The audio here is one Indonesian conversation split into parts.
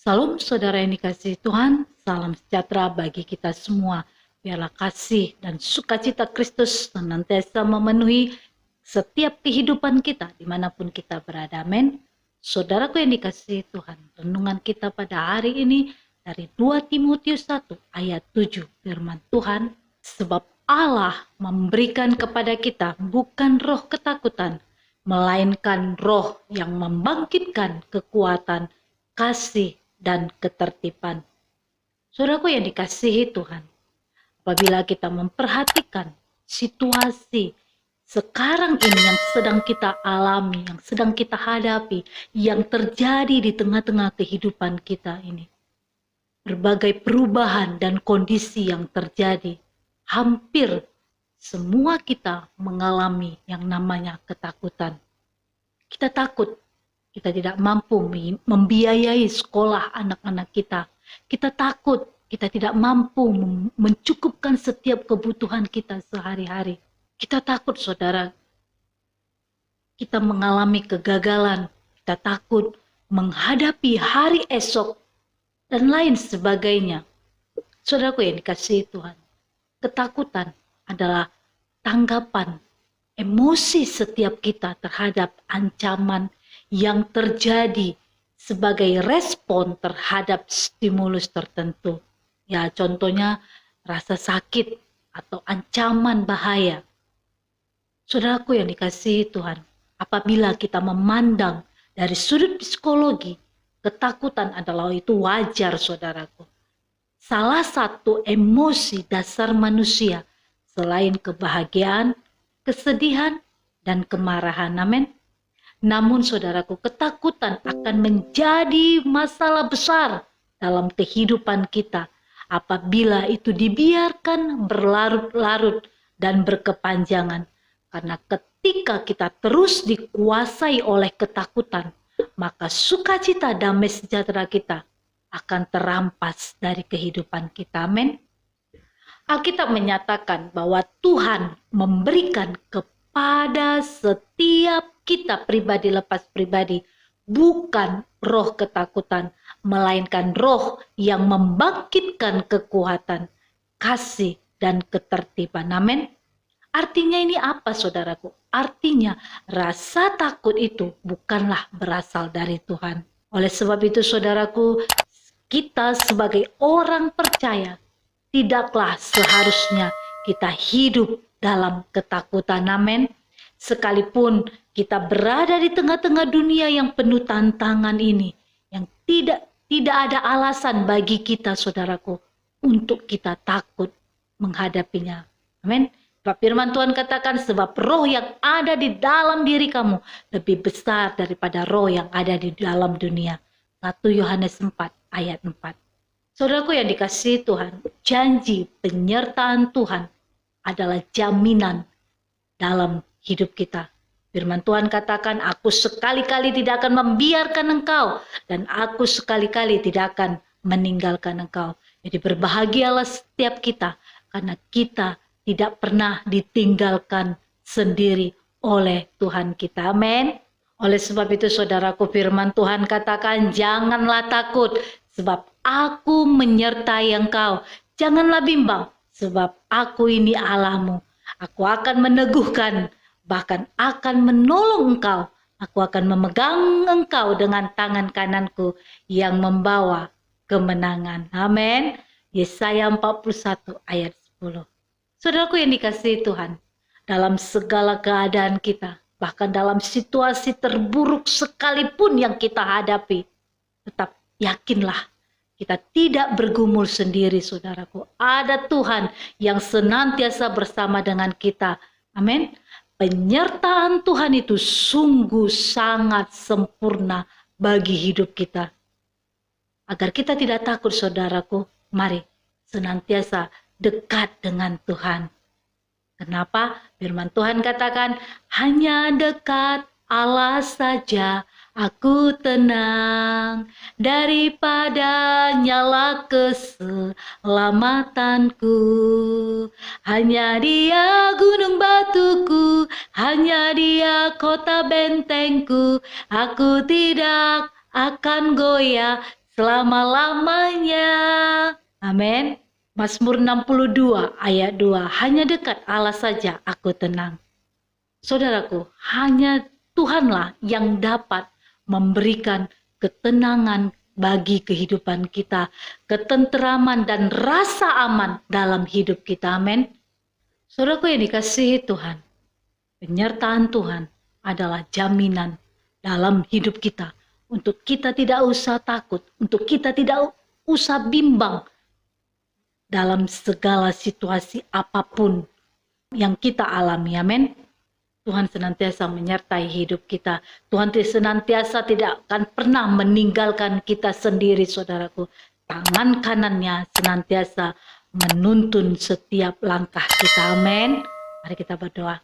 Salam saudara yang dikasihi Tuhan, salam sejahtera bagi kita semua. Biarlah kasih dan sukacita Kristus senantiasa memenuhi setiap kehidupan kita dimanapun kita berada. Amin. Saudaraku yang dikasihi Tuhan, renungan kita pada hari ini dari 2 Timotius 1 ayat 7 firman Tuhan, sebab Allah memberikan kepada kita bukan roh ketakutan, melainkan roh yang membangkitkan kekuatan, kasih, dan ketertiban. Saudaraku yang dikasihi Tuhan, apabila kita memperhatikan situasi sekarang ini yang sedang kita alami, yang sedang kita hadapi, yang terjadi di tengah-tengah kehidupan kita ini, berbagai perubahan dan kondisi yang terjadi, hampir semua kita mengalami yang namanya ketakutan. Kita takut kita tidak mampu membiayai sekolah anak-anak kita. Kita takut kita tidak mampu mencukupkan setiap kebutuhan kita sehari-hari. Kita takut, saudara, kita mengalami kegagalan. Kita takut menghadapi hari esok dan lain sebagainya. Saudaraku yang dikasihi Tuhan, ketakutan adalah tanggapan emosi setiap kita terhadap ancaman yang terjadi sebagai respon terhadap stimulus tertentu. Ya, contohnya rasa sakit atau ancaman bahaya. Saudaraku yang dikasihi Tuhan, apabila kita memandang dari sudut psikologi, ketakutan adalah itu wajar, saudaraku. Salah satu emosi dasar manusia selain kebahagiaan, kesedihan, dan kemarahan. Amin. Namun saudaraku, ketakutan akan menjadi masalah besar dalam kehidupan kita apabila itu dibiarkan berlarut-larut dan berkepanjangan. Karena ketika kita terus dikuasai oleh ketakutan, maka sukacita damai sejahtera kita akan terampas dari kehidupan kita. Amin. Alkitab menyatakan bahwa Tuhan memberikan pada setiap kita pribadi lepas pribadi bukan roh ketakutan, melainkan roh yang membangkitkan kekuatan, kasih, dan ketertiban. Amin. Artinya ini apa, saudaraku? Artinya rasa takut itu bukanlah berasal dari Tuhan. Oleh sebab itu, saudaraku, kita sebagai orang percaya tidaklah seharusnya kita hidup dalam ketakutan. Amin. Sekalipun kita berada di tengah-tengah dunia yang penuh tantangan ini, yang tidak ada alasan bagi kita, saudaraku, untuk kita takut menghadapinya. Amin. Sebab firman Tuhan katakan, sebab roh yang ada di dalam diri kamu lebih besar daripada roh yang ada di dalam dunia. 1 Yohanes 4 ayat 4. Saudaraku yang dikasihi Tuhan, janji penyertaan Tuhan adalah jaminan dalam hidup kita. Firman Tuhan katakan, aku sekali-kali tidak akan membiarkan engkau dan aku sekali-kali tidak akan meninggalkan engkau. Jadi berbahagialah setiap kita karena kita tidak pernah ditinggalkan sendiri oleh Tuhan kita. Amin. Oleh sebab itu, saudaraku, firman Tuhan katakan, janganlah takut sebab aku menyertai engkau. Janganlah bimbang sebab aku ini Allahmu. Aku akan meneguhkan, bahkan akan menolong engkau. Aku akan memegang engkau dengan tangan kananku yang membawa kemenangan. Amin. Yesaya 41 ayat 10. Saudaraku yang dikasihi Tuhan, dalam segala keadaan kita, bahkan dalam situasi terburuk sekalipun yang kita hadapi, tetap yakinlah kita tidak bergumul sendiri, saudaraku. Ada Tuhan yang senantiasa bersama dengan kita. Amin. Penyertaan Tuhan itu sungguh sangat sempurna bagi hidup kita. Agar kita tidak takut, saudaraku, mari senantiasa dekat dengan Tuhan. Kenapa? Firman Tuhan katakan, hanya dekat Allah saja aku tenang, daripada nyala keselamatanku. Hanya Dia gunung batuku, hanya Dia kota bentengku. Aku tidak akan goyah selama-lamanya. Amin. Mazmur 62 ayat 2, hanya dekat Allah saja aku tenang. Saudaraku, hanya Tuhanlah yang dapat memberikan ketenangan bagi kehidupan kita, ketenteraman dan rasa aman dalam hidup kita. Amin. Saudaraku yang dikasihi Tuhan, penyertaan Tuhan adalah jaminan dalam hidup kita. Untuk kita tidak usah takut, untuk kita tidak usah bimbang dalam segala situasi apapun yang kita alami. Amin. Tuhan senantiasa menyertai hidup kita. Tuhan senantiasa tidak akan pernah meninggalkan kita sendiri, saudaraku. Tangan kanannya senantiasa menuntun setiap langkah kita. Amin. Mari kita berdoa.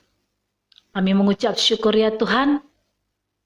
Kami mengucap syukur ya Tuhan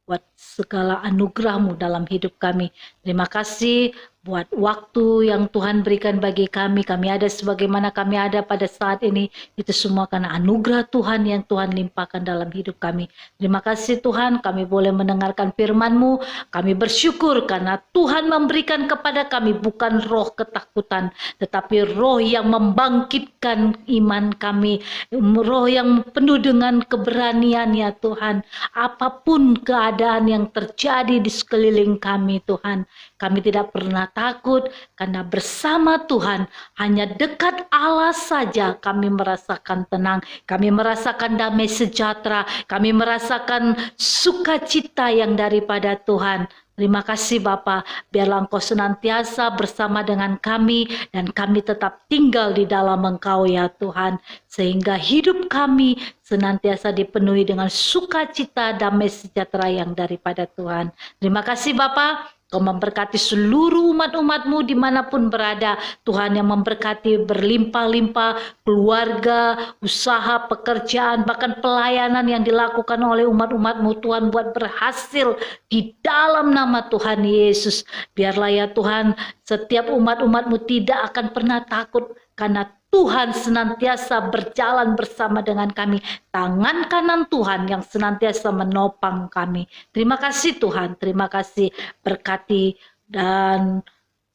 buat segala anugerah-Mu dalam hidup kami. Terima kasih buat waktu yang Tuhan berikan bagi kami. Kami ada sebagaimana kami ada pada saat ini. Itu semua karena anugerah Tuhan yang Tuhan limpahkan dalam hidup kami. Terima kasih Tuhan, kami boleh mendengarkan firman-Mu. Kami bersyukur karena Tuhan memberikan kepada kami bukan roh ketakutan, tetapi roh yang membangkitkan iman kami. Roh yang penuh dengan keberanian ya Tuhan. Apapun keadaan yang terjadi di sekeliling kami Tuhan, kami tidak pernah takut karena bersama Tuhan, hanya dekat Allah saja kami merasakan tenang, kami merasakan damai sejahtera, kami merasakan sukacita yang daripada Tuhan. Terima kasih Bapa, biarlah Engkau senantiasa bersama dengan kami dan kami tetap tinggal di dalam Engkau ya Tuhan, sehingga hidup kami senantiasa dipenuhi dengan sukacita, damai sejahtera yang daripada Tuhan. Terima kasih Bapa. Kau memberkati seluruh umat-umat-Mu dimanapun berada. Tuhan yang memberkati berlimpah-limpah keluarga, usaha, pekerjaan, bahkan pelayanan yang dilakukan oleh umat-umat-Mu. Tuhan buat berhasil di dalam nama Tuhan Yesus. Biarlah ya Tuhan, setiap umat-umat-Mu tidak akan pernah takut karena Tuhan senantiasa berjalan bersama dengan kami. Tangan kanan Tuhan yang senantiasa menopang kami. Terima kasih Tuhan, terima kasih. Berkati dan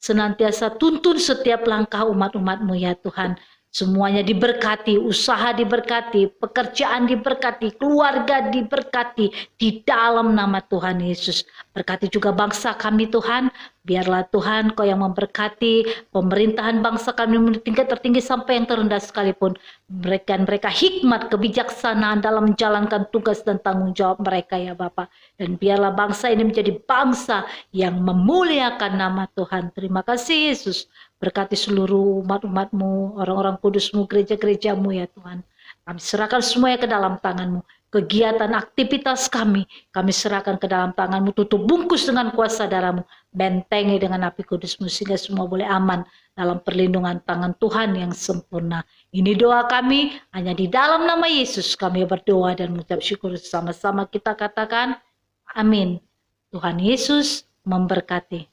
senantiasa tuntun setiap langkah umat-umat-Mu ya Tuhan. Semuanya diberkati, usaha diberkati, pekerjaan diberkati, keluarga diberkati di dalam nama Tuhan Yesus. Berkati juga bangsa kami Tuhan, biarlah Tuhan Kau yang memberkati pemerintahan bangsa kami dari tingkat tertinggi sampai yang terendah sekalipun. Berikan mereka hikmat, kebijaksanaan dalam menjalankan tugas dan tanggung jawab mereka ya Bapa. Dan biarlah bangsa ini menjadi bangsa yang memuliakan nama Tuhan. Terima kasih Yesus. Berkati seluruh umat-umat-Mu, orang-orang kudus-Mu, gereja-gereja-Mu ya Tuhan. Kami serahkan semuanya ke dalam tangan-Mu. Kegiatan aktivitas kami serahkan ke dalam tangan-Mu. Tutup bungkus dengan kuasa darah-Mu. Bentengi dengan api kudus-Mu sehingga semua boleh aman dalam perlindungan tangan Tuhan yang sempurna. Ini doa kami, hanya di dalam nama Yesus kami berdoa dan mengucap syukur. Sama-sama kita katakan, amin. Tuhan Yesus memberkati.